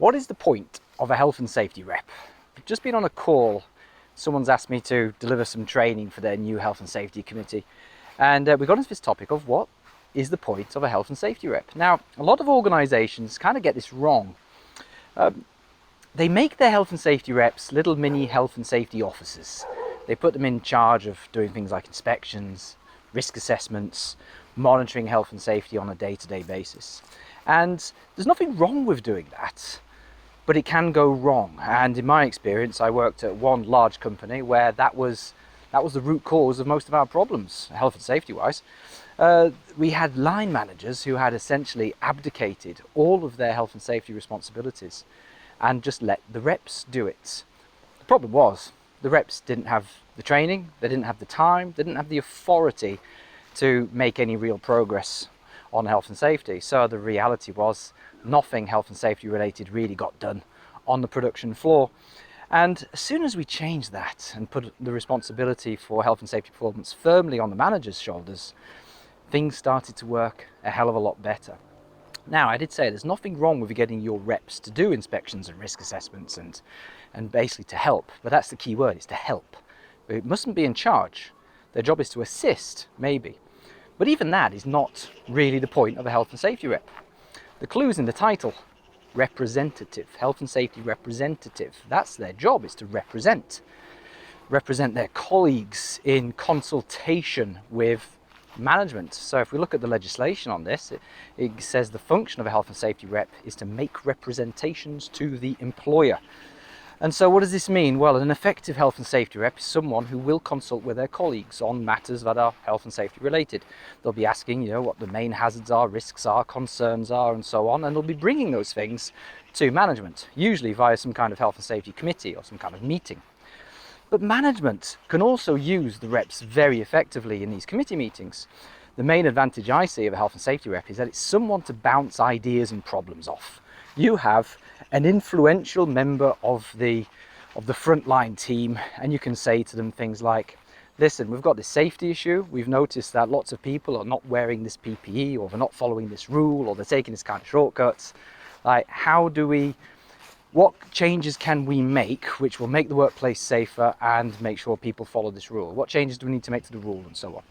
What is the point of a health and safety rep? I've just been on a call. Someone's asked me to deliver some training for their new health and safety committee. And we got into this topic of what is the point of a health and safety rep. Now, a lot of organizations kind of get this wrong. They make their health and safety reps little mini health and safety officers. They put them in charge of doing things like inspections, risk assessments, monitoring health and safety on a day-to-day basis. And there's nothing wrong with doing that, but it can go wrong. And in my experience, I worked at one large company where that was the root cause of most of our problems, health and safety wise. We had line managers who had essentially abdicated all of their health and safety responsibilities and just let the reps do it. The problem was the reps didn't have the training, they didn't have the time, they didn't have the authority to make any real progress on health and safety. So the reality was nothing health and safety related really got done on the production floor. And as soon as we changed that and put the responsibility for health and safety performance firmly on the manager's shoulders, things started to work a hell of a lot better. Now, I did say there's nothing wrong with getting your reps to do inspections and risk assessments and basically to help, but that's the key word, is to help. But it mustn't be in charge. Their job is to assist, maybe. But even that is not really the point of a health and safety rep. The clue's in the title, representative, health and safety representative. That's their job, is to represent their colleagues in consultation with management. So if we look at the legislation on this, it says the function of a health and safety rep is to make representations to the employer. And so what does this mean? Well, an effective health and safety rep is someone who will consult with their colleagues on matters that are health and safety related. They'll be asking, what the main hazards are, risks are, concerns are, and so on, and they'll be bringing those things to management, usually via some kind of health and safety committee or some kind of meeting. But management can also use the reps very effectively in these committee meetings. The main advantage I see of a health and safety rep is that it's someone to bounce ideas and problems off. You have an influential member of the frontline team, and you can say to them things like, listen, we've got this safety issue. We've noticed that lots of people are not wearing this PPE, or they're not following this rule, or they're taking this kind of shortcuts. Like, what changes can we make which will make the workplace safer and make sure people follow this rule? What changes do we need to make to the rule, and so on?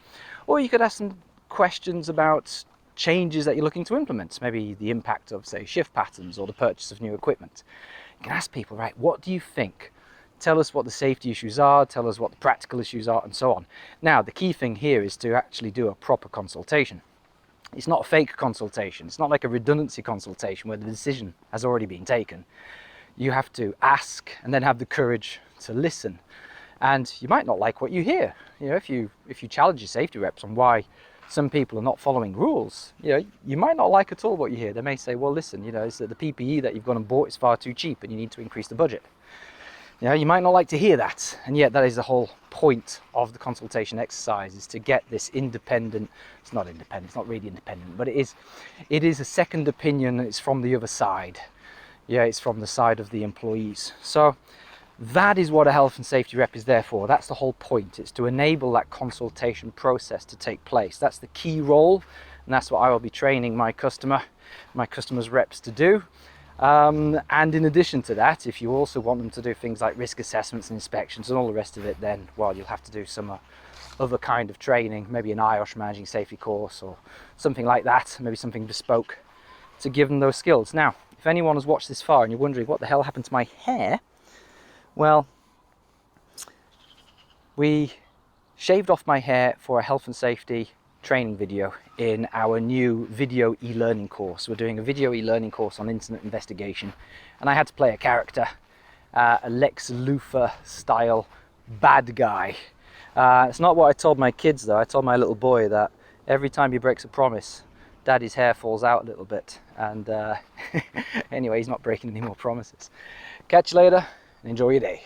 Or you could ask them questions about changes that you're looking to implement, maybe the impact of, say, shift patterns or the purchase of new equipment. You can ask people, right, what do you think? Tell us what the safety issues are, tell us what the practical issues are, and so on. Now, the key thing here is to actually do a proper consultation. It's not a fake consultation. It's not like a redundancy consultation where the decision has already been taken. You have to ask and then have the courage to listen. And you might not like what you hear. If you challenge your safety reps on why some people are not following rules, you might not like at all what you hear. They may say, well, listen, it's that the PPE that you've gone and bought is far too cheap and you need to increase the budget. You might not like to hear that, and yet that is the whole point of the consultation exercise, is to get this independent, it's not really independent, but it is a second opinion, and it's from the other side. It's from the side of the employees. So that is what a health and safety rep is there for. That's the whole point. It's to enable that consultation process to take place. That's the key role, and that's what I will be training my customers' reps to do. And in addition to that, if you also want them to do things like risk assessments and inspections and all the rest of it, then, well, you'll have to do some other kind of training, maybe an IOSH managing safety course or something like that, maybe something bespoke to give them those skills. Now, if anyone has watched this far and you're wondering what the hell happened to my hair, well, we shaved off my hair for a health and safety training video in our new video e-learning course. We're doing a video e-learning course on incident investigation, and I had to play a character, a Lex Luthor style bad guy. It's not what I told my kids though. I told my little boy that every time he breaks a promise, Daddy's hair falls out a little bit, and anyway, he's not breaking any more promises. Catch you later and enjoy your day.